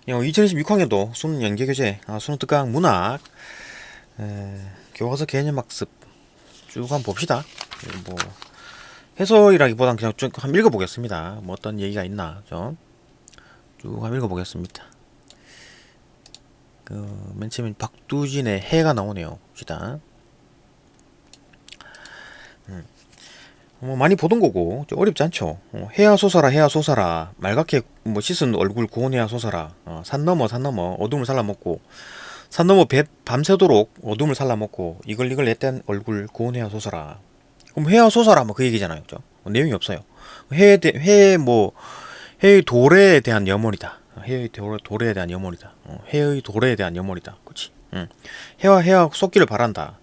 2020 6학년도 수능 연계교재, 수능 특강 문학, 교과서 개념학습 쭉 한번 봅시다. 뭐 해설이라기보단 그냥 쭉 한번 읽어보겠습니다. 뭐 어떤 얘기가 있나 좀 쭉 한번 읽어보겠습니다. 맨 처음에 박두진의 해가 나오네요. 봅시다. 뭐 많이 보던 거고 좀 어렵지 않죠. 해야 솟아라 해야 솟아라 말갛게 뭐 씻은 얼굴 고운해야 솟아라. 산 넘어 산 넘어 어둠을 살라먹고 산 넘어 밤새도록 어둠을 살라먹고 이걸 냈던 얼굴 고운해야 솟아라. 그럼 해야 솟아라 뭐 그 얘기잖아요. 그죠? 내용이 없어요. 해의 도래에 대한 염원이다. 해의 도래에 대한 염원이다. 해의 도래에 대한 염원이다. 그렇지. 해와 솟기를 바란다.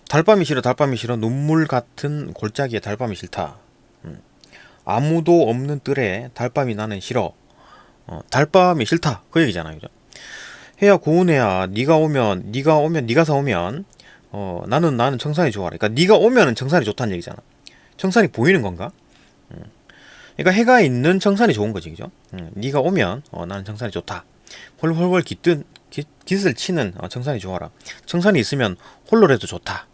달밤이 싫어 달밤이 싫어 눈물 같은 골짜기에 달밤이 싫다. 아무도 없는 뜰에 달밤이 나는 싫어. 달밤이 싫다 그 얘기잖아요. 그죠? 해야 고운해야 네가 사오면 나는 청산이 좋아라. 그러니까 네가 오면은 청산이 좋다는 얘기잖아. 청산이 보이는 건가? 그러니까 해가 있는 청산이 좋은 거지. 그죠? 네가 오면 나는 청산이 좋다. 홀홀홀 깃을 치는 청산이 좋아라. 청산이 있으면 홀로라도 좋다.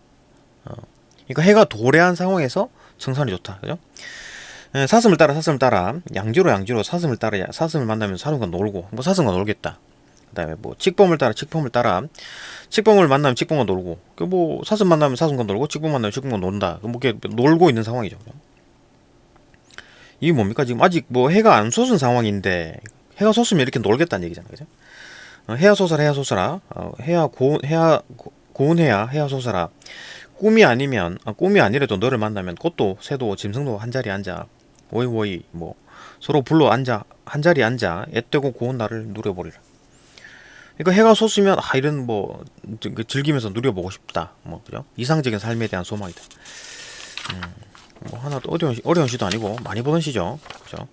그러니까 해가 도래한 상황에서 청산이 좋다. 그죠? 사슴을 따라 양지로 사슴을 따라 사슴을 만나면 사슴과 놀고 뭐 사슴과 놀겠다. 그다음에 뭐 칡범을 따라 칡범을 만나면 칡범과 놀고 뭐 사슴 만나면 사슴과 놀고 칡범 만나면 칡범과 논다. 뭐 이렇게 놀고 있는 상황이죠. 이게 뭡니까? 지금 아직 뭐 해가 안 솟은 상황인데 해가 솟으면 이렇게 놀겠다는 얘기잖아요. 그죠? 해야 솟아라 해야 솟아라 고운해야 해야 솟아라. 꿈이 아니라도 너를 만나면 꽃도 새도 짐승도 한자리에 앉아 오이오이 뭐 서로 불러 앉아 한자리에 앉아 앳되고 고운 날을 누려보리라. 그러니까 해가 솟으면 이런 뭐 즐기면서 누려보고 싶다. 뭐 그죠? 이상적인 삶에 대한 소망이다. 뭐 하나 또 어려운 시도 아니고 많이 보던 시죠. 그죠?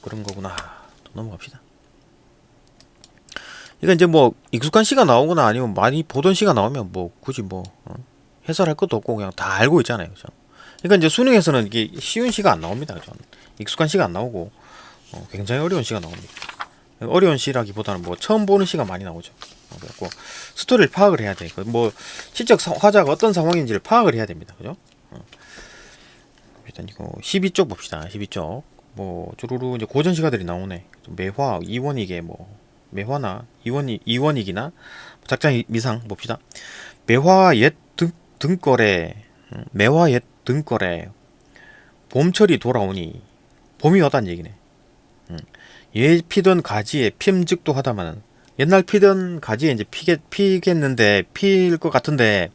그런 거구나. 또 넘어갑시다. 그러니까 이제 뭐 익숙한 시가 나오거나 아니면 많이 보던 시가 나오면 뭐 굳이 뭐 해설할 것도 없고 그냥 다 알고 있잖아요. 그죠? 그러니까 이제 수능에서는 이게 쉬운 시가 안 나옵니다. 그죠? 익숙한 시가 안 나오고 굉장히 어려운 시가 나옵니다. 어려운 시라기보다는 뭐 처음 보는 시가 많이 나오죠. 그래갖고 스토리를 파악을 해야 돼. 뭐 시적 화자가 어떤 상황인지를 파악을 해야 됩니다. 그죠? 일단 이거 12쪽 봅시다. 12쪽 뭐 주루루 이제 고전 시가들이 나오네. 매화 이원이게 뭐 매화나 이원이기나 작자 미상 봅시다. 매화 옛 등거래 매화 옛 등거래 봄철이 돌아오니 봄이 왔다는 얘기네. 예 피던 가지에 핌직도 하다마는 옛날 피던 가지에 이제 피겠는데 필 것 같은데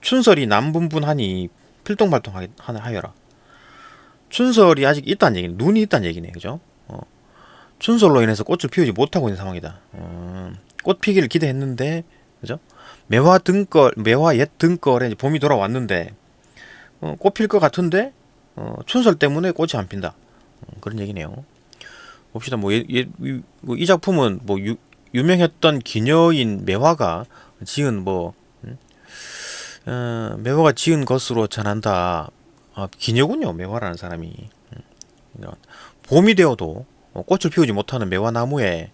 춘설이 남분분하니 필동발동하여라. 춘설이 아직 있다는 얘기네. 눈이 있다는 얘기네. 그죠? 춘설로 인해서 꽃을 피우지 못하고 있는 상황이다. 꽃 피기를 기대했는데, 그죠? 매화 옛 등걸에 이제 봄이 돌아왔는데, 꽃 필 것 같은데, 춘설 때문에 꽃이 안 핀다. 그런 얘기네요. 봅시다. 이 작품은 뭐 유명했던 기녀인 매화가 지은 매화가 지은 것으로 전한다. 기녀군요. 매화라는 사람이. 봄이 되어도 꽃을 피우지 못하는 매화나무에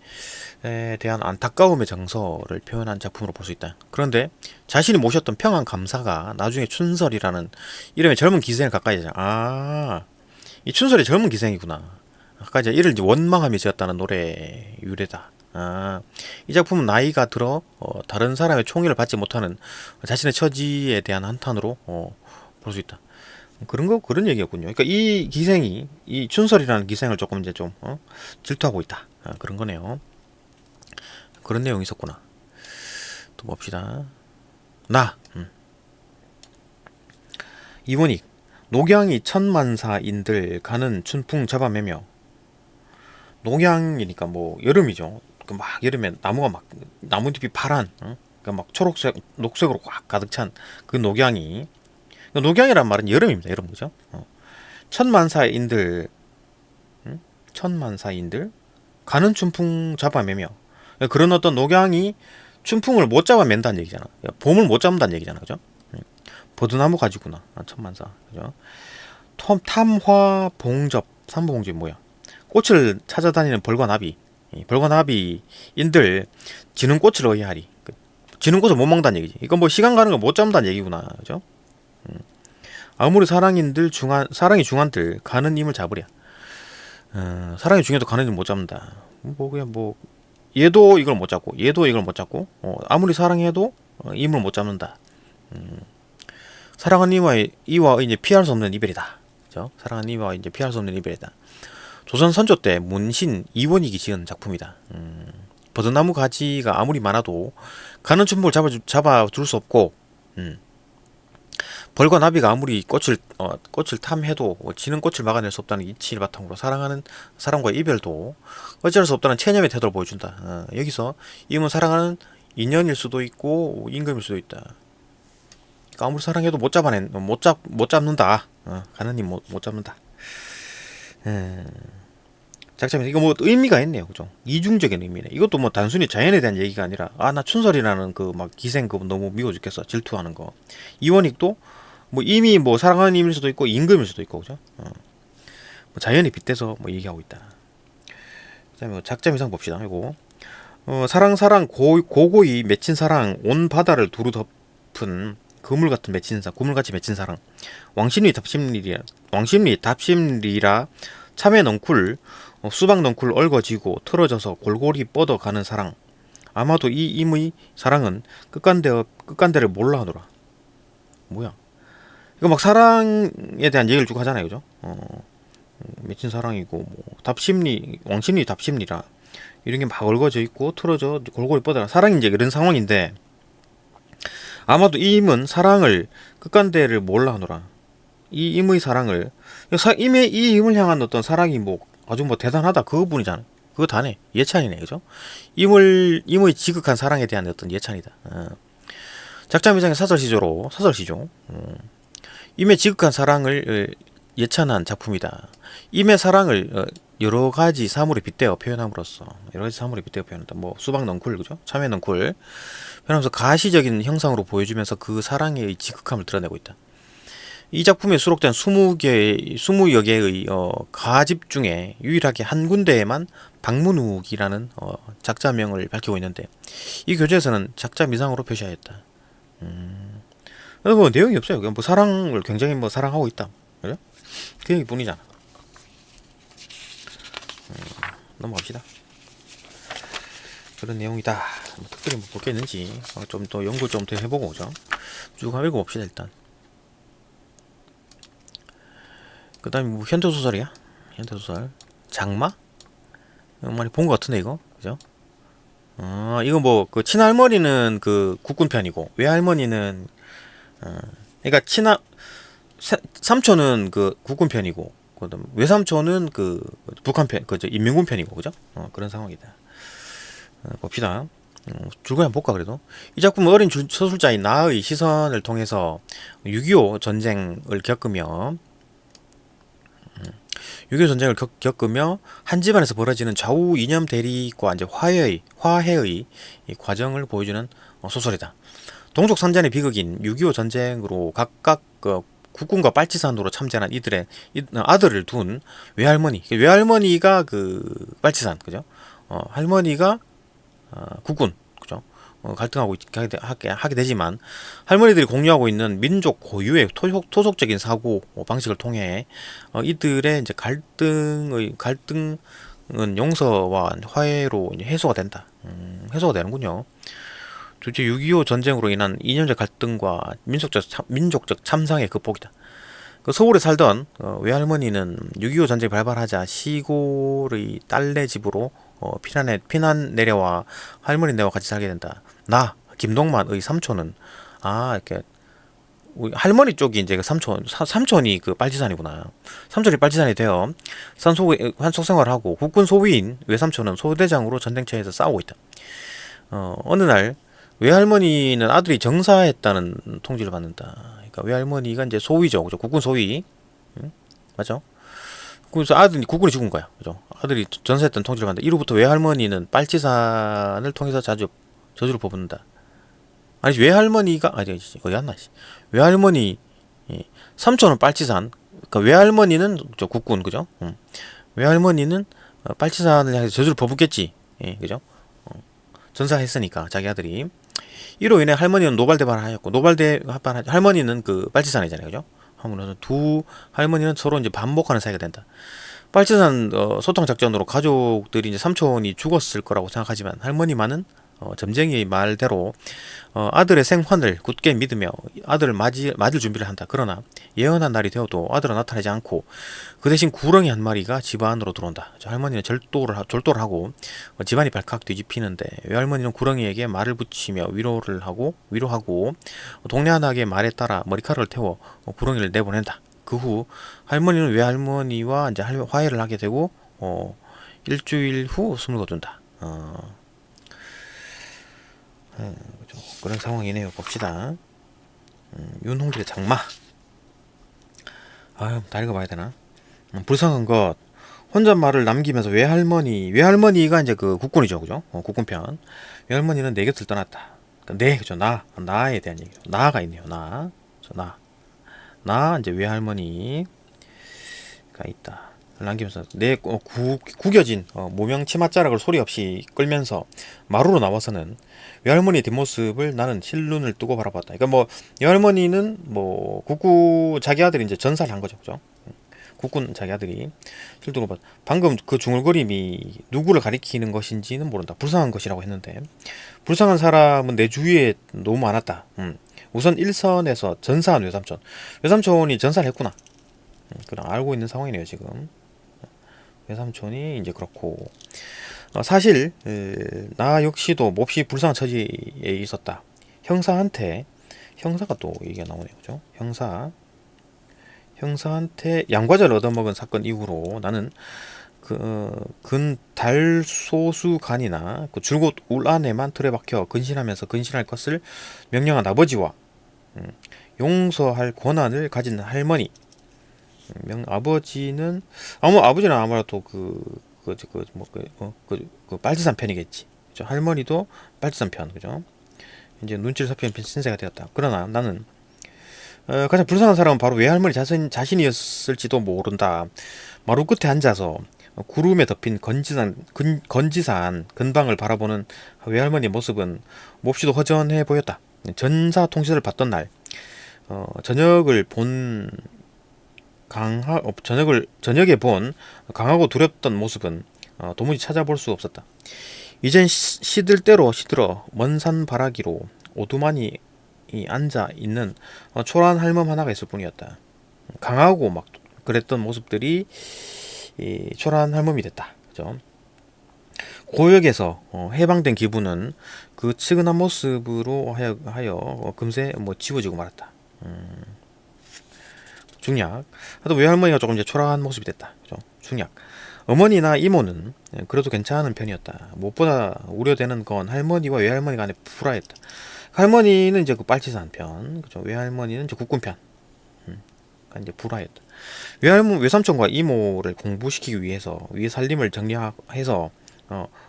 대한 안타까움의 정서를 표현한 작품으로 볼 수 있다. 그런데 자신이 모셨던 평안감사가 나중에 춘설이라는 이름의 젊은 기생을 가까이 하자. 이 춘설이 젊은 기생이구나. 가까이 하자. 이를 이제 원망하며 지었다는 노래 유래다. 이 작품은 나이가 들어 다른 사람의 총애를 받지 못하는 자신의 처지에 대한 한탄으로 볼 수 있다. 그런 얘기였군요. 그러니까 이 춘설이라는 기생을 조금 이제 좀 질투하고 있다. 그런 거네요. 그런 내용이 있었구나. 또 봅시다. 이원익 녹양이 천만사인들 가는 춘풍 잡아매며. 녹양이니까 뭐 여름이죠. 막 여름에 나무잎이 파란, 그러니까 막 초록색, 녹색으로 꽉 가득 찬 그 녹양이. 녹양이란 말은 여름입니다. 여름 그죠? 천만사인들 가는 춘풍 잡아매며. 그런 어떤 녹양이 춘풍을 못 잡아맨다는 얘기잖아. 봄을 못 잡는다는 얘기잖아. 그죠? 버드나무 가지구나. 천만사. 그죠? 탐화 봉접. 삼보봉접이 뭐야? 꽃을 찾아다니는 벌과 나비. 이 벌거나비인들 지는 꽃을 의하리. 지는 꽃을 못 먹는다는 얘기지. 이건 뭐 시간 가는 걸 못 잡는다는 얘기구나. 그죠? 아무리 사랑이 중한들 가는 임을 잡으랴. 사랑이 중요해도 가는 임을 못 잡는다. 뭐 그냥 뭐 얘도 이걸 못 잡고 얘도 이걸 못 잡고 아무리 사랑해도 임을 못 잡는다. 사랑하는 이와 이제 피할 수 없는 이별이다. 그죠? 사랑하는 이와 이제 피할 수 없는 이별이다. 조선 선조 때 문신 이원익이 지은 작품이다. 버드나무 가지가 아무리 많아도 가는 춘복을 잡아둘 수 없고, 벌과 나비가 아무리 꽃을 탐해도 지는 꽃을 막아낼 수 없다는 이치를 바탕으로 사랑하는 사람과의 이별도 어찌할 수 없다는 체념의 태도를 보여준다. 여기서 임은 사랑하는 인연일 수도 있고 임금일 수도 있다. 그러니까 아무리 사랑해도 못 잡는다. 가는 임 못 잡는다. 작자면 이거 뭐 의미가 있네요, 그죠? 이중적인 의미네. 이것도 뭐 단순히 자연에 대한 얘기가 아니라 나 춘설이라는 그 막 기생 그분 너무 미워 죽겠어 질투하는 거. 이원익도 뭐 이미 뭐 사랑하는 임일 수도 있고 임금일 수도 있고, 그죠? 뭐 자연에 빗대서 뭐 얘기하고 있다. 그다음에 작자 미상 봅시다. 이거 사랑 고고히 맺힌 사랑 온 바다를 두루 덮은 그물같이 맺힌 사랑 왕십리 답심리라 참외 넝쿨 수박 넝쿨 얽어지고 틀어져서 골골이 뻗어가는 사랑. 아마도 이 임의 사랑은 끝간대를 몰라 하노라. 뭐야? 이거 막 사랑에 대한 얘기를 쭉 하잖아요, 그죠? 맺힌 사랑이고 뭐 왕심리 답심리라 이런 게 막 얽어져 있고 틀어져 골골이 뻗어가 사랑이 이제 이런 상황인데 아마도 이 임은 사랑을 끝간대를 몰라 하노라. 이 임의 사랑을 이 임을 향한 어떤 사랑이 뭐 아주 뭐 대단하다 그거뿐이잖아. 그거 다네. 예찬이네, 그죠? 임의 지극한 사랑에 대한 어떤 예찬이다. 작자미장의 사설시조. 임의 지극한 사랑을 예찬한 작품이다. 임의 사랑을 여러 가지 사물에 빗대어 표현함으로써 표현한다. 뭐 수박 넝쿨, 그죠? 참외 넝쿨 표현하면서 가시적인 형상으로 보여주면서 그 사랑의 지극함을 드러내고 있다. 이 작품에 수록된 20여 개의 가집 중에 유일하게 한 군데에만 박문욱이라는 작자명을 밝히고 있는데 이 교재에서는 작자 미상으로 표시하였다. 뭐 내용이 없어요. 그냥 뭐 사랑을 굉장히 뭐 사랑하고 있다. 그죠? 그 얘기뿐이잖아. 넘어갑시다. 그런 내용이다. 뭐 특별히 뭐 볼 게 있는지 좀 더 연구 좀 더 해보고 오죠. 쭉 한번 읽어봅시다 일단. 그 다음에 뭐 현대소설이야? 현대소설 장마? 많이 본 것 같은데 이거? 그죠? 이거 뭐 그 친할머니는 그 국군 편이고 외할머니는 그러니까 삼촌은 그 국군 편이고 그다음 외삼촌은 그 북한 편, 그저 인민군 편이고, 그죠? 그런 상황이다. 봅시다. 줄거리 한번 볼까 그래도. 이 작품은 어린 서술자인 나의 시선을 통해서 6.25 전쟁을 겪으며 한 집안에서 벌어지는 좌우 이념 대립과 이제 화해의 이 과정을 보여주는 소설이다. 동족 산전의 비극인 6.25 전쟁으로 각각 국군과 빨치산으로 참전한 이들의 아들을 둔 외할머니가 그 빨치산, 그죠? 할머니가 국군, 그죠? 갈등하고 하게 되지만 할머니들이 공유하고 있는 민족 고유의 토속적인 사고 방식을 통해 이들의 이제 갈등은 용서와 화해로 해소가 된다. 해소가 되는군요. 도대체 6.25 전쟁으로 인한 이념적 갈등과 민족적 참상의 극복이다. 그 서울에 살던 외할머니는 6.25 전쟁이 발발하자 시골의 딸네 집으로 피난 내려와 할머니네와 같이 살게 된다. 나 김동만의 삼촌은 이렇게 우리 할머니 쪽이 이제 그 삼촌이 그 빨치산이구나. 삼촌이 빨치산이 되어 산속 생활을 하고 국군 소위인 외삼촌은 소대장으로 전쟁터에서 싸우고 있다. 어느 날 외할머니는 아들이 정사했다는 통지를 받는다. 그러니까 외할머니가 이제 소위죠, 그죠? 국군 소위, 맞죠? 그래서 국군이 죽은 거야, 그죠? 아들이 전사했다는 통지를 받는다. 이로부터 외할머니는 빨치산을 통해서 자주 저주를 퍼붓는다. 외할머니 삼촌은 빨치산, 그러니까 외할머니는 국군, 그죠? 외할머니는 빨치산을 향해서 저주를 퍼붓겠지. 예, 그죠? 전사했으니까 자기 아들이 이로 인해 할머니는 노발대발을 하였고 노발대발 할머니는 그 빨치산이잖아요, 그죠? 아무래도 두 할머니는 서로 이제 반목하는 사이가 된다. 빨치산 소탕 작전으로 가족들이 이제 삼촌이 죽었을 거라고 생각하지만 할머니만은 점쟁이 말대로 아들의 생환을 굳게 믿으며 아들을 맞을 준비를 한다. 그러나 예언한 날이 되어도 아들은 나타나지 않고 그 대신 구렁이 한 마리가 집 안으로 들어온다. 할머니는 졸도를 하고 집안이 발칵 뒤집히는데 외할머니는 구렁이에게 말을 붙이며 위로하고 동네 하나의 말에 따라 머리카락을 태워 구렁이를 내보낸다. 그 후 할머니는 외할머니와 이제 화해를 하게 되고 일주일 후 숨을 거둔다. 그죠. 그런 상황이네요. 봅시다. 윤홍길의 장마. 아유, 다 읽어봐야 되나? 불쌍한 것. 혼잣말을 남기면서 외할머니가 이제 그 국군이죠, 그죠? 국군편. 외할머니는 내 곁을 떠났다. 그죠? 나에 대한 얘기죠. 나가 있네요. 나 이제 외할머니가 있다. 남기면서 내 구겨진 모명 치맛자락을 소리 없이 끌면서 마루로 나와서는 외할머니의 뒷모습을 나는 실눈을 뜨고 바라봤다. 그러니까 뭐 외할머니는 뭐 자기 아들이 이제 전사를 한 거죠, 그죠? 국군 자기 아들이 실두고 봐. 방금 그 중얼거림이 누구를 가리키는 것인지는 모른다. 불쌍한 것이라고 했는데 불쌍한 사람은 내 주위에 너무 많았다. 우선 일선에서 전사한 외삼촌이 전사를 했구나. 그냥 알고 있는 상황이네요 지금. 외삼촌이 이제 그렇고 사실 나 역시도 몹시 불쌍한 처지에 있었다. 형사가 또 얘기가 나오네요, 그죠? 형사한테 양과자를 얻어먹은 사건 이후로 나는 근달소수간이나 그 줄곧 울 안에만 틀에 박혀 근신할 것을 명령한 아버지와 용서할 권한을 가진 할머니. 아버지는 아무래도 빨치산 편이겠지. 그죠? 할머니도 빨치산 편, 그죠? 이제 눈치를 살피는 신세가 되었다. 그러나 나는 가장 불쌍한 사람은 바로 외할머니 자신이었을지도 모른다. 마루 끝에 앉아서 구름에 덮인 건지산 근방을 바라보는 외할머니의 모습은 몹시도 허전해 보였다. 전사 통신을 받던 날 저녁에 본 강하고 두렵던 모습은 도무지 찾아볼 수 없었다. 이젠 시들 대로 시들어 먼 산 바라기로 오두만이 앉아 있는 초라한 할멈 하나가 있을 뿐이었다. 강하고 막 그랬던 모습들이 초라한 할멈이 됐다. 그죠? 고역에서 해방된 기분은 그 측은한 모습으로 하여 금세 뭐 지워지고 말았다. 중약. 하도 외할머니가 조금 이제 초라한 모습이 됐다. 그죠? 중약. 어머니나 이모는 그래도 괜찮은 편이었다. 무엇보다 우려되는 건 할머니와 외할머니 간의 불화였다. 할머니는 이제 그 빨치산 편, 그죠? 외할머니는 이제 국군 편. 이제 불화였다. 외삼촌과 이모를 공부시키기 위해서 위에 살림을 정리해서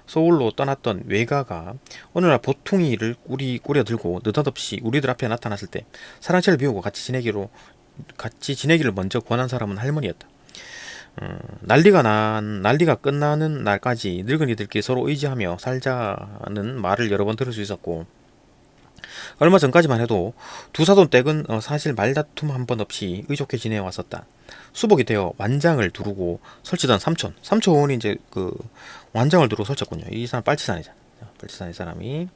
서울로 떠났던 외가가 어느 날 보퉁이를 꾸려들고 느닷없이 우리들 앞에 나타났을 때 사랑채를 비우고 같이 지내기를 먼저 권한 사람은 할머니였다. 난리가 끝나는 날까지 늙은이들끼리 서로 의지하며 살자는 말을 여러 번 들을 수 있었고, 얼마 전까지만 해도 두 사돈 댁은 사실 말다툼 한 번 없이 의좋게 지내왔었다. 수복이 되어 완장을 두르고 설치던 삼촌이 이제 그 완장을 두르고 설쳤군요. 이 사람 빨치산이잖아. 빨치산 이 사람이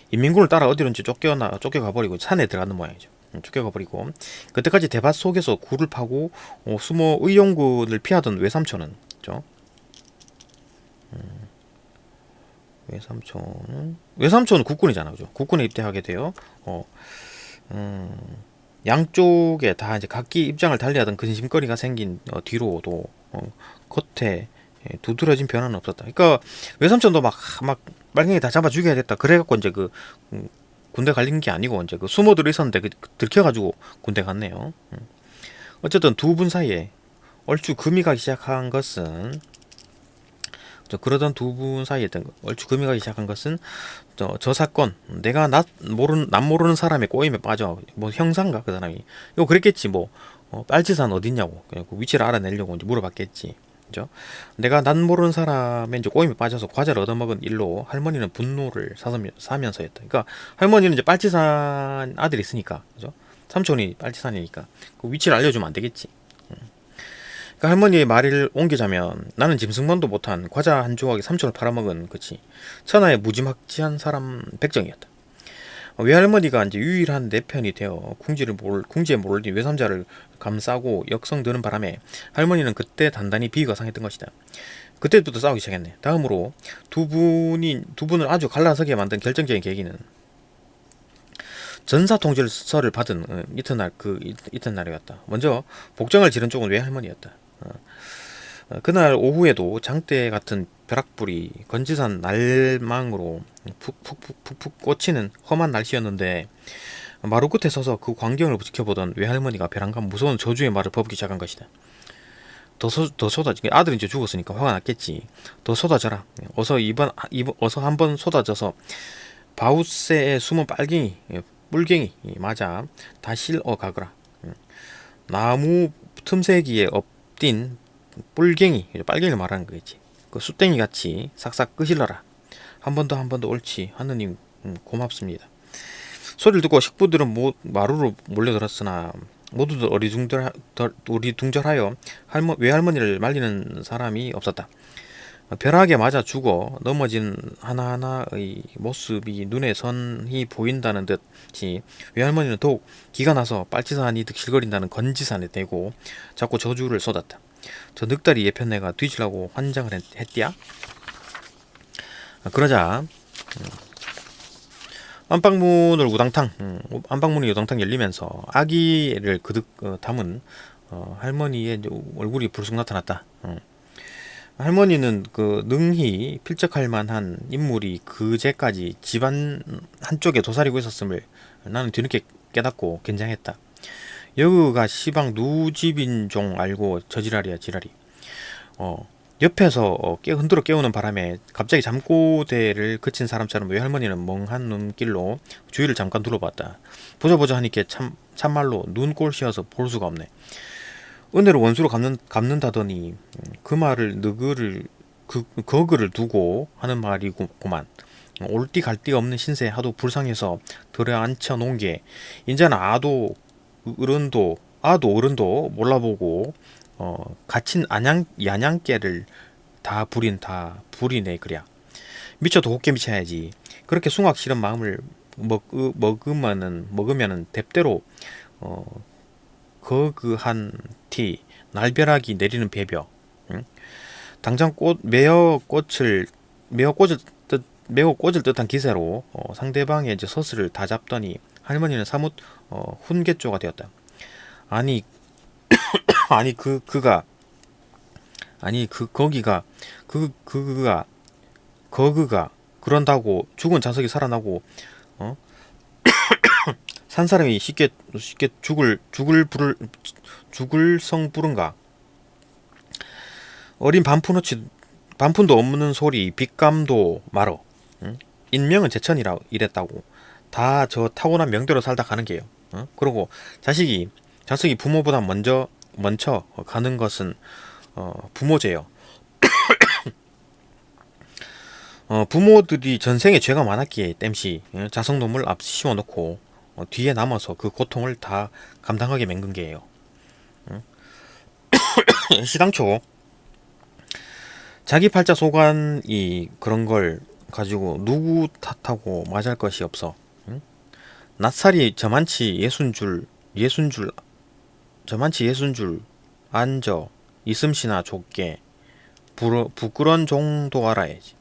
인민군을 따라 어디론지 쫓겨가버리고 산에 들어가는 모양이죠. 쫓겨가버리고 그때까지 대밭 속에서 굴을 파고 숨어 의용군을 피하던 외삼촌은, 그죠? 외삼촌은 국군이잖아, 그죠? 국군에 입대하게 돼요. 양쪽에 다 이제 각기 입장을 달리하던 근심거리가 생긴 뒤로도 겉에 두드러진 변화는 없었다. 그러니까 외삼촌도 막 빨갱이 다 잡아 죽여야겠다. 그래갖고 이제 군대 갈린 게 아니고 이제 숨어들어 있었는데 들켜가지고 군대 갔네요. 어쨌든 두 분 사이에 얼추 금이 가기 시작한 것은 저 사건, 내가 남 모르는 사람의 꼬임에 빠져 뭐 형사인가 그 사람이 이거 그랬겠지. 뭐 빨치산 어딨냐고 그냥 그 위치를 알아내려고 이제 물어봤겠지. 그죠? 내가 난 모르는 사람의 이제 꼬임에 빠져서 과자를 얻어먹은 일로 할머니는 분노를 사면서였다. 그러니까 할머니는 이제 빨치산 아들이 있으니까, 그죠? 삼촌이 빨치산이니까 그 위치를 알려주면 안 되겠지. 그러니까 할머니의 말을 옮기자면 나는 짐승만도 못한 과자 한 조각에 삼촌을 팔아먹은 그치 천하의 무지막지한 사람 백정이었다. 외할머니가 이제 유일한 내 편이 되어 궁지에 몰린 외삼자를 감싸고 역성드는 바람에 할머니는 그때 단단히 비위가 상했던 것이다. 그때부터 싸우기 시작했네. 다음으로 두 분을 아주 갈라서게 만든 결정적인 계기는 전사통지서를 받은 이튿날이었다. 먼저 복장을 지른 쪽은 외할머니였다. 그날 오후에도 장대 같은 벼락불이 건지산 날망으로 푹푹푹푹 꽂히는 험한 날씨였는데 마루 끝에 서서 그 광경을 지켜보던 외할머니가 벼랑간 무서운 저주의 말을 퍼붓기 시작한 것이다. 더 쏟아지. 아들이 이제 죽었으니까 화가 났겠지. 더 쏟아져라. 어서 한번 쏟아져서 바우스에 숨은 뿔갱이 맞아 다 실어 가거라. 나무 틈새기에 엎딘 빨갱이를 말하는 거겠지. 그 숫댕이 같이 싹싹 끄실러라. 한 번 더 옳지. 하느님 고맙습니다. 소리를 듣고 식구들은 마루로 몰려들었으나 모두들 어리둥절하여 외할머니를 말리는 사람이 없었다. 벼락에 맞아 죽어 넘어진 하나하나의 모습이 눈에 선히 보인다는 듯이 외할머니는 더욱 기가 나서 빨치산이 득실거린다는 건지산에 대고 자꾸 저주를 쏟았다. 저 늑다리 예편내가 뒤지려고 환장을 했디야? 그러자 안방문이 우당탕 열리면서 아기를 그득 담은 할머니의 얼굴이 불쑥 나타났다. 할머니는 그 능히 필적할 만한 인물이 그제까지 집안 한쪽에 도사리고 있었음을 나는 뒤늦게 깨닫고 긴장했다. 여그가 시방 누집인 종 알고 저지랄이야 지랄이. 옆에서 흔들어 깨우는 바람에 갑자기 잠꼬대를 그친 사람처럼 외할머니는 멍한 눈길로 주위를 잠깐 둘러봤다. 보자 하니께 참말로 눈꼴시어서 볼 수가 없네. 은혜를 원수로 갚는다더니 그 말을 거그를 두고 하는 말이구만. 올띠 갈띠 없는 신세 하도 불쌍해서 들어앉혀 놓은 게 인자는 아도 어른도 몰라보고 갇힌 야냥깨를 다 부리네 그랴. 미쳐도 곱게 미쳐야지. 그렇게 숭악 싫은 마음을 먹으면은 뎁대로 거그한 티 날벼락이 내리는 배벼. 응? 당장 매어 꽂을 듯한 기세로 상대방의 이제 서스를 다 잡더니 할머니는 사뭇 훈계조가 되었다. 아니 거그가 그런다고 죽은 자석이 살아나고 산 사람이 쉽게 죽을 성 부른가? 어린 반푼도 없는 소리 빚감도 말어. 응? 인명은 제천이라 이랬다고. 다 저 타고난 명대로 살다 가는 게요. 그리고 자식이 부모보다 먼저 가는 것은 부모죄요. 부모들이 전생에 죄가 많았기에 땜시 자성놈을 앞 씌워놓고 뒤에 남아서 그 고통을 다 감당하게 맹근 게예요. 시당초 자기 팔자 소관이 그런 걸 가지고 누구 탓하고 맞을 것이 없어. 낯살이 저만치 예순 줄 앉아 있음시나 좁게 부끄런 정도 알아야지.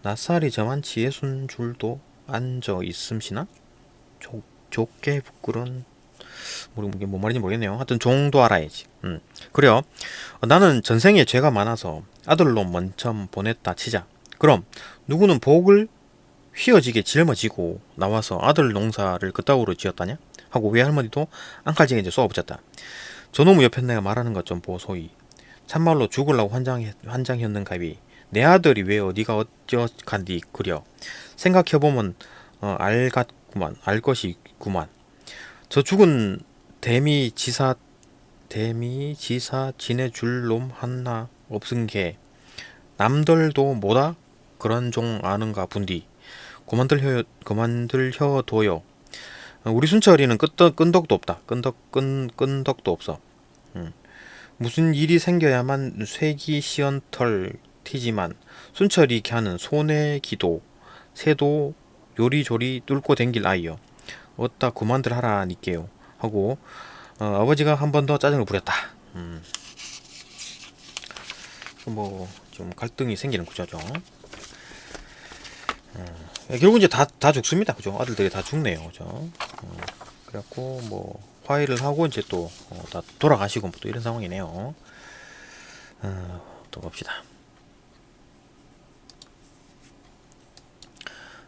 낯살이 저만치 예순 줄도 앉아 있음시나 좁게 부끄런 이게 뭔 말인지 모르겠네요. 하여튼 정도 알아야지. 그래요. 나는 전생에 죄가 많아서 아들로 먼저 보냈다 치자. 그럼 누구는 복을 휘어지게 짊어지고 나와서 아들 농사를 그따구로 지었다냐? 하고 외할머니도 앙칼지게 이제 쏘아붙였다. 저놈의 옆에 내가 말하는 것 좀 보소이. 참말로 죽으려고 환장했는갑이 내 아들이 왜 어디가 어쩌간디 그려. 생각해보면 알 것이 있구만. 저 죽은 대미 지사 지내줄 놈 하나 없은 게 남들도 뭐다 그런 종 아는가 분디 그만들 혀둬요. 우리 순철이는 끈덕도 없다. 끈덕도 없어. 음. 무슨 일이 생겨야만 쇠기 시원털 튀지만 순철이 걔는 손에 기도 새도 요리조리 뚫고 댕길 아이요. 어따 그만들 하라니께요 하고 아버지가 한 번 더 짜증을 부렸다. 뭐 좀 갈등이 생기는 구조죠. 결국 이제 다 죽습니다. 그죠? 아들들이 다 죽네요. 그죠? 그래갖고 뭐 화해를 하고 이제 또 다 돌아가시고 또 이런 상황이네요. 또 봅시다.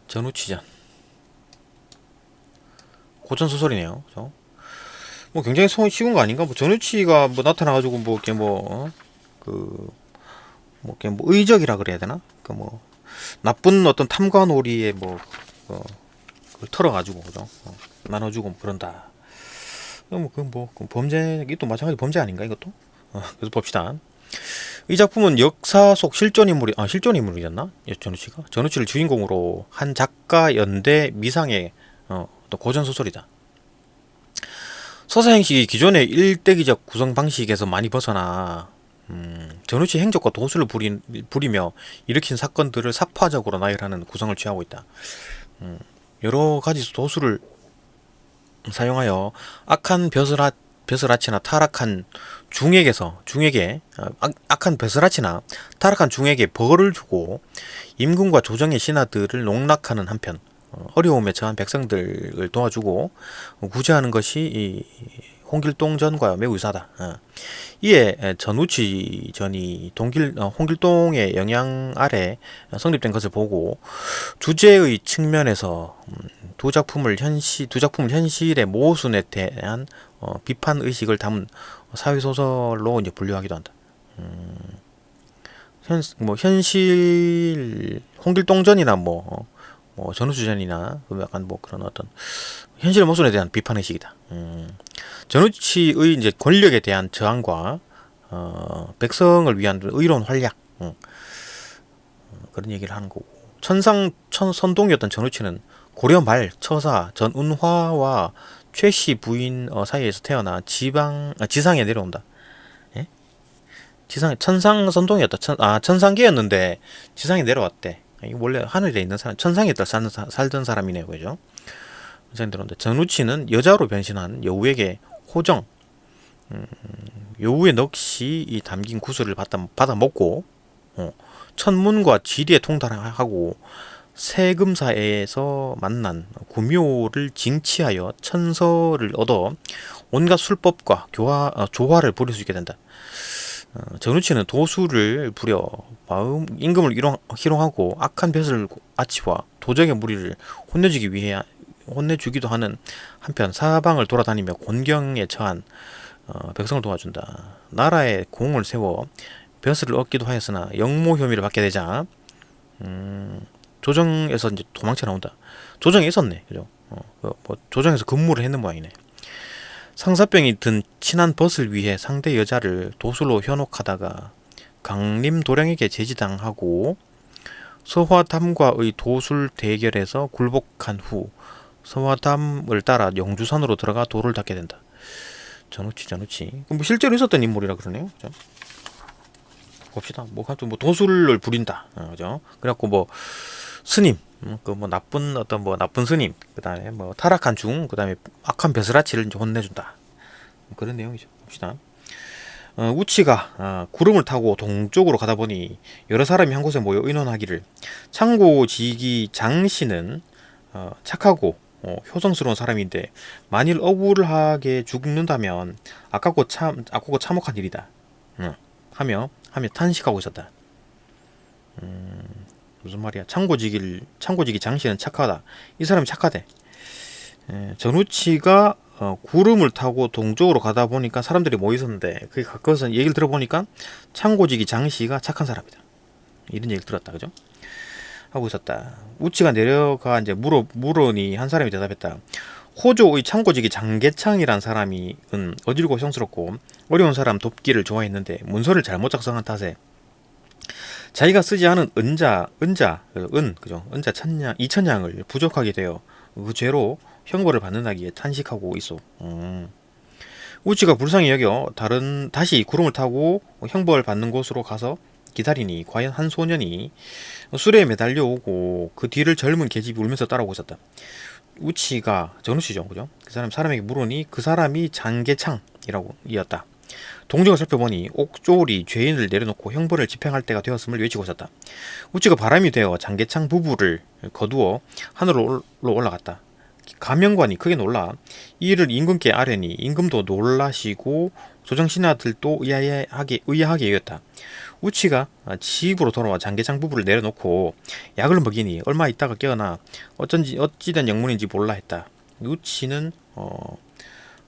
전우치전 고전 소설이네요. 그죠? 뭐 굉장히 쉬운 거 아닌가? 뭐 전우치가 뭐 나타나가지고 뭐 이렇게 이렇게 뭐 의적이라 그래야 되나? 그 뭐 나쁜 어떤 탐관오리에 그걸 털어가지고 그죠? 나눠주고 그런다. 그 범죄 이것도 마찬가지 범죄 아닌가 이것도? 그래서 봅시다. 이 작품은 역사 속 실존 인물이었나? 전우치가 전우치를 주인공으로 한 작가 연대 미상의 또 고전 소설이다. 서사 형식이 기존의 일대기적 구성 방식에서 많이 벗어나 전우치 행적과 도수를 부리며 일으킨 사건들을 사파적으로 나열하는 구성을 취하고 있다. 여러 가지 도수를 사용하여 악한 벼슬아치나 타락한 악한 벼슬아치나 타락한 중에게 벌을 주고 임금과 조정의 신하들을 농락하는 한편 어려움에 처한 백성들을 도와주고 구제하는 것이 이 홍길동전과 매우 유사하다. 이에 전우치전이 홍길동의 영향 아래 성립된 것을 보고 주제의 측면에서 두 작품을 현실의 모순에 대한 비판 의식을 담은 사회 소설로 이제 분류하기도 한다. 현실 홍길동전이나 전우치전이나 약간 그런 어떤 현실 모순에 대한 비판 의식이다. 전우치의 이제 권력에 대한 저항과 백성을 위한 의로운 활약 그런 얘기를 하는 거고 선동이었던 전우치는 고려 말 처사 전운화와 최씨 부인 사이에서 태어나 지상에 내려온다. 예? 천상 선동이었다. 천상계였는데 지상에 내려왔대. 원래 하늘에 있는 사람, 천상에 살던 사람이네요, 그죠? 전우치는 여자로 변신한 여우에게 호정, 여우의 넋이 담긴 구슬을 받아 먹고 천문과 지리에 통달하고 세금사에서 만난 구묘를 징치하여 천서를 얻어 온갖 술법과 조화를 부릴 수 있게 된다. 전우치는 도수를 부려 임금을 희롱하고 악한 벼슬 아치와 도적의 무리를 혼내주기도 하는 한편 사방을 돌아다니며 곤경에 처한 백성을 도와준다. 나라에 공을 세워 벼슬을 얻기도 하였으나 영모 혐의를 받게 되자 조정에서 이제 도망쳐 나온다. 조정에 있었네, 그죠? 조정에서 근무를 했는 모양이네. 상사병이 든 친한 벗을 위해 상대 여자를 도술로 현혹하다가 강림도령에게 제지당하고 서화담과의 도술 대결에서 굴복한 후 서화담을 따라 영주산으로 들어가 도를 닦게 된다. 전우치. 뭐 실제로 있었던 인물이라 그러네요. 그죠? 봅시다. 도술을 부린다. 그죠? 그래갖고 스님, 나쁜 스님, 그 다음에 타락한 중, 그 다음에 악한 벼슬아치를 이제 혼내준다. 그런 내용이죠. 봅시다. 우치가 구름을 타고 동쪽으로 가다 보니 여러 사람이 한 곳에 모여 의논하기를 창고지기 장씨는 착하고 효성스러운 사람인데 만일 억울하게 죽는다면 아깝고 참혹한 일이다. 하며 탄식하고 있었다. 무슨 말이야? 창고지기 장씨는 착하다. 이 사람이 착하대. 전우치가 구름을 타고 동쪽으로 가다 보니까 사람들이 모여 있었는데 그게 가까워서 얘기를 들어보니까 창고지기 장씨가 착한 사람이다. 이런 얘기를 들었다, 그죠? 하고 있었다. 우치가 내려가 이제 물으니 한 사람이 대답했다. 호조의 창고지기 장계창이란 사람이 어질고 성스럽고 어려운 사람 돕기를 좋아했는데 문서를 잘못 작성한 탓에 자기가 쓰지 않은 그죠? 은자 천냥, 이천냥을 부족하게 되어 그 죄로 형벌을 받는다기에 탄식하고 있어. 우치가 불쌍히 여겨 다시 구름을 타고 형벌 받는 곳으로 가서 기다리니 과연 한 소년이 수레에 매달려 오고 그 뒤를 젊은 계집이 울면서 따라오고 있었다. 우치가 정우씨죠, 그죠? 그 사람에게 물으니 그 사람이 장계창이라고 이었다. 동정을 살펴보니 옥졸이 죄인을 내려놓고 형벌을 집행할 때가 되었음을 외치고 있었다. 우치가 바람이 되어 장계창 부부를 거두어 하늘로 올라갔다. 가명관이 크게 놀라 이 일을 임금께 아뢰니 임금도 놀라시고 조정신하들도 의아하게 여겼다. 우치가 집으로 돌아와 장계창 부부를 내려놓고 약을 먹이니 얼마 있다가 깨어나 어찌된 영문인지 몰라 했다. 우치는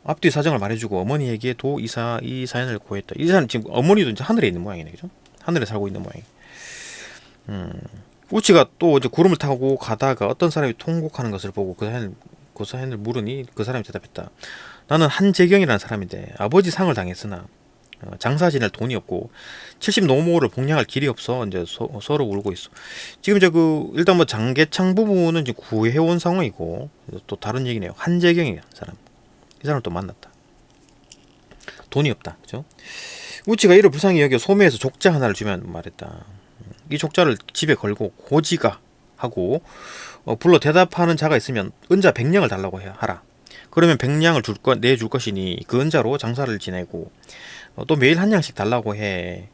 앞뒤 사정을 말해주고 어머니에게도 이 사연을 고했다. 이 사람 지금 어머니도 이제 하늘에 있는 모양이네, 그죠? 하늘에 살고 있는 모양이. 우치가 또 이제 구름을 타고 가다가 어떤 사람이 통곡하는 것을 보고 그 사연을 물으니 그 사람이 대답했다. 나는 한재경이라는 사람인데 아버지 상을 당했으나 장사 지낼 돈이 없고 70 노모를 복양할 길이 없어 이제 서로 울고 있어. 지금 이제 일단 뭐 장계창 부부는 이제 구해온 상황이고 또 다른 얘기네요. 한재경이라는 사람. 이 사람을 또 만났다. 돈이 없다, 그죠? 우치가 이를 불쌍히 여겨 소매에서 족자 하나를 주면 말했다. 이 족자를 집에 걸고 고지가 하고 불러 대답하는 자가 있으면 은자 100냥을 달라고 하라. 그러면 100냥을 내줄 것이니 그 은자로 장사를 지내고 또 매일 한 냥씩 달라고 해.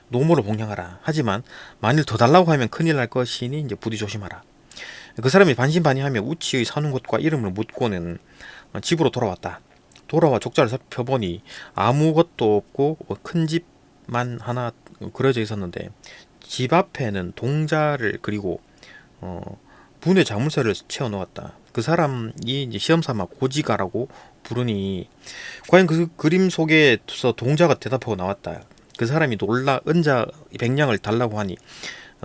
노모를 복양하라. 하지만 만일 더 달라고 하면 큰일 날 것이니 이제 부디 조심하라. 그 사람이 반신반의하며 우치의 사는 곳과 이름을 묻고는 집으로 돌아왔다. 돌아와 족자를 살펴보니 아무것도 없고 큰 집만 하나 그려져 있었는데 집 앞에는 동자를 그리고 분에 자물쇠를 채워 놓았다. 그 사람이 이제 시험삼아 고지가라고 부르니 과연 그 그림 속에서 동자가 대답하고 나왔다. 그 사람이 놀라 은자 100냥을 달라고 하니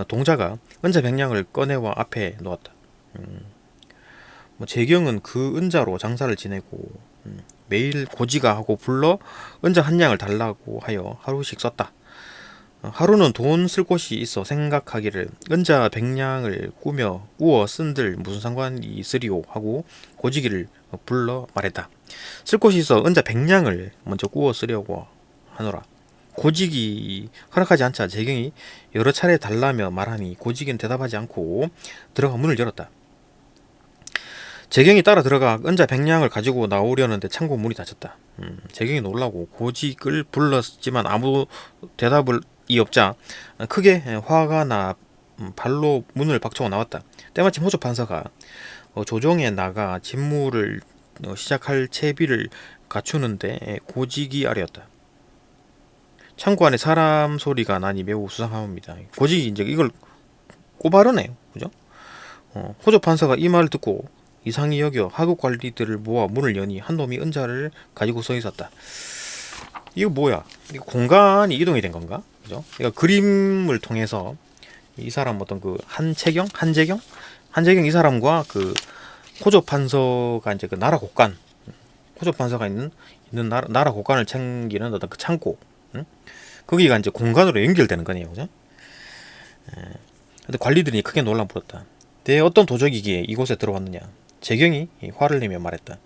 동자가 은자 100냥을 꺼내와 앞에 놓았다. 재경은 그 은자로 장사를 지내고 매일 고지가 하고 불러 은자 한 냥을 달라고 하여 하루씩 썼다. 하루는 돈 쓸 곳이 있어 생각하기를 은자 100냥을 우어 쓴들 무슨 상관이 있으리오 하고 고지기를 불러 말했다. 쓸 곳이 있어 은자 100냥을 먼저 꾸어 쓰려고 하노라. 고지기 허락하지 않자 재경이 여러 차례 달라며 말하니 고지기는 대답하지 않고 들어가 문을 열었다. 재경이 따라 들어가 은자 100냥을 가지고 나오려는데 창고 문이 닫혔다. 재경이 놀라고 고직을 불렀지만 아무 대답이 없자 크게 화가 나 발로 문을 박차고 나왔다. 때마침 호조 판사가 조정에 나가 직무를 시작할 채비를 갖추는데 고직이 아래였다. 창고 안에 사람 소리가 나니 매우 수상합니다. 고직이 이제 이걸 꼬바르네요, 그죠? 호조 판사가 이 말을 듣고 이상히 여겨 하급 관리들을 모아 문을 여니 한 놈이 은자를 가지고 서 있었다. 이거 뭐야? 이거 공간이 이동이 된 건가? 그죠? 그러니까 그림을 통해서 이 사람 어떤 그 한재경 이 사람과 그 호조 판서가 이제 그 나라 곳간, 호조 판서가 있는 나라 곳간을 챙기는 어떤 그 창고, 거기가 이제 공간으로 연결되는 거네요, 그죠? 근데 관리들이 크게 놀라 물었다. 내 어떤 도적이기에 이곳에 들어왔느냐? 재경이 화를 내며 말했다.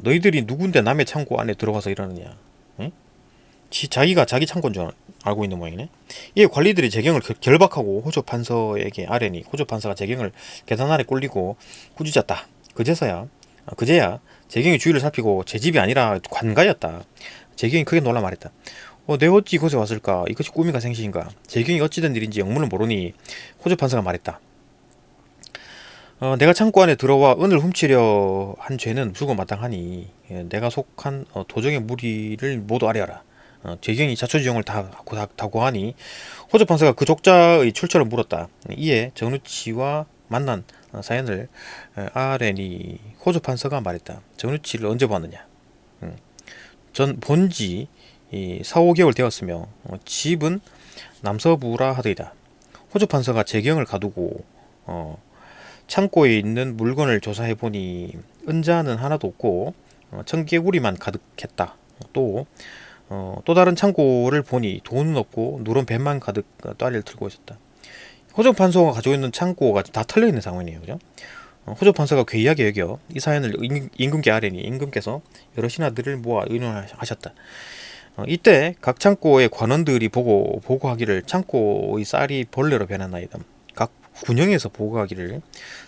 너희들이 누군데 남의 창고 안에 들어가서 이러느냐? 응? 자기가 자기 창고인 줄 알고 있는 모양이네. 이에 관리들이 재경을 결박하고 호조 판서에게 아뢰니 호조 판서가 재경을 계단 아래 꼴리고 꾸짖었다. 그제야 재경이 주위를 살피고 제 집이 아니라 관가였다. 재경이 크게 놀라 말했다. 내 어찌 이곳에 왔을까? 이것이 꿈인가 생시인가? 재경이 어찌된 일인지 영문을 모르니 호조 판서가 말했다. 내가 창고 안에 들어와 은을 훔치려 한 죄는 무수고 마땅하니 내가 속한 도적의 무리를 모두 아뢰어라. 재경이 자초지종을 다 고하니 호조 판사가 그 족자의 출처를 물었다. 이에 정루치와 만난 사연을 아뢰니 호조 판사가 말했다. 정루치를 언제 보았느냐? 전 본지 4, 5개월 되었으며 집은 남서부라 하더이다. 호조 판사가 재경을 가두고 창고에 있는 물건을 조사해보니 은자는 하나도 없고 청개구리만 가득했다. 또 또 다른 창고를 보니 돈은 없고 누런 뱀만 가득 또아리를 들고 있었다. 호접 판서가 가지고 있는 창고가 다 털려 있는 상황이에요. 그죠? 호접 판서가 괴이하게 여겨 이 사연을 임금께 아뢰니 임금께서 여러 신하들을 모아 의논하셨다. 이때 각 창고의 관원들이 보고하기를 창고의 쌀이 벌레로 변했나이다. 각 군영에서 보고하기를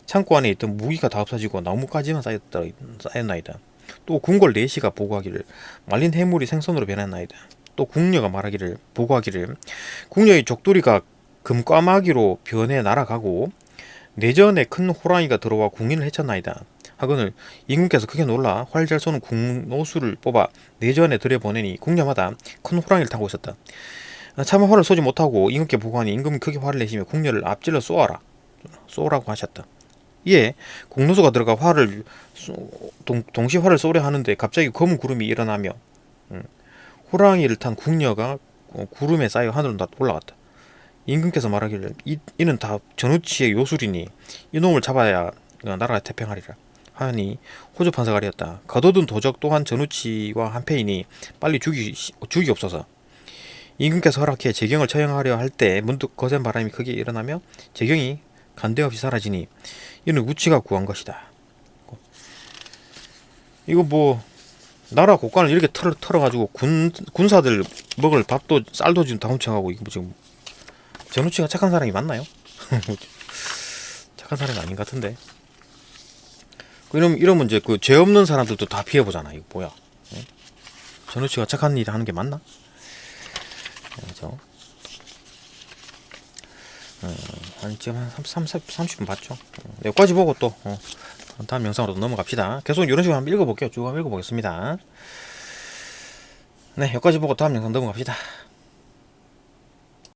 창고 안에 있던 무기가 다 없어지고 나무까지만 쌓였나이다. 또 궁궐 내시가 보고하기를 말린 해물이 생선으로 변했나이다. 또 궁녀가 보고하기를 궁녀의 족두리가 금과마귀로 변해 날아가고 내전에 큰 호랑이가 들어와 궁인을 해쳤나이다. 하거늘 임금께서 크게 놀라 활 잘 쏘는 궁노수를 뽑아 내전에 들여보내니 궁녀마다 큰 호랑이를 타고 있었다. 차마 활을 쏘지 못하고 임금께 보고하니 임금이 크게 화를 내시며 궁녀를 앞질러 쏘라고 하셨다. 이에 궁노수가 들어가 동시에 활을 쏘려 하는데 갑자기 검은 구름이 일어나며 호랑이를 탄 궁녀가 구름에 쌓여 하늘로 올라갔다. 임금께서 말하기를 이는 다 전우치의 요술이니 이놈을 잡아야 나라가 태평하리라 하니 호접판사가 아리었다. 가둬둔 도적 또한 전우치와 한패이니 빨리 죽이옵소서. 임금께서 허락해 재경을 처형하려 할 때 문득 거센 바람이 크게 일어나며 재경이 간데없이 사라지니 이는 우치가 구한 것이다. 이거 뭐 나라 곳간을 이렇게 털어가지고 군사들 먹을 밥도 쌀도 지금 다 훔쳐가고 이거 뭐 지금 전우치가 착한 사람이 맞나요? 착한 사람이 아닌 것 같은데. 이러면 이제 그 죄 없는 사람들도 다 피해 보잖아. 이거 뭐야? 예? 전우치가 착한 일 하는 게 맞나? 그죠? 한 지금 한 30분 봤죠. 여기까지 보고 또 다음 영상으로 넘어갑시다. 계속 이런 식으로 한번 읽어볼게요. 쭉 한번 읽어보겠습니다. 네, 여기까지 보고 다음 영상 넘어갑시다.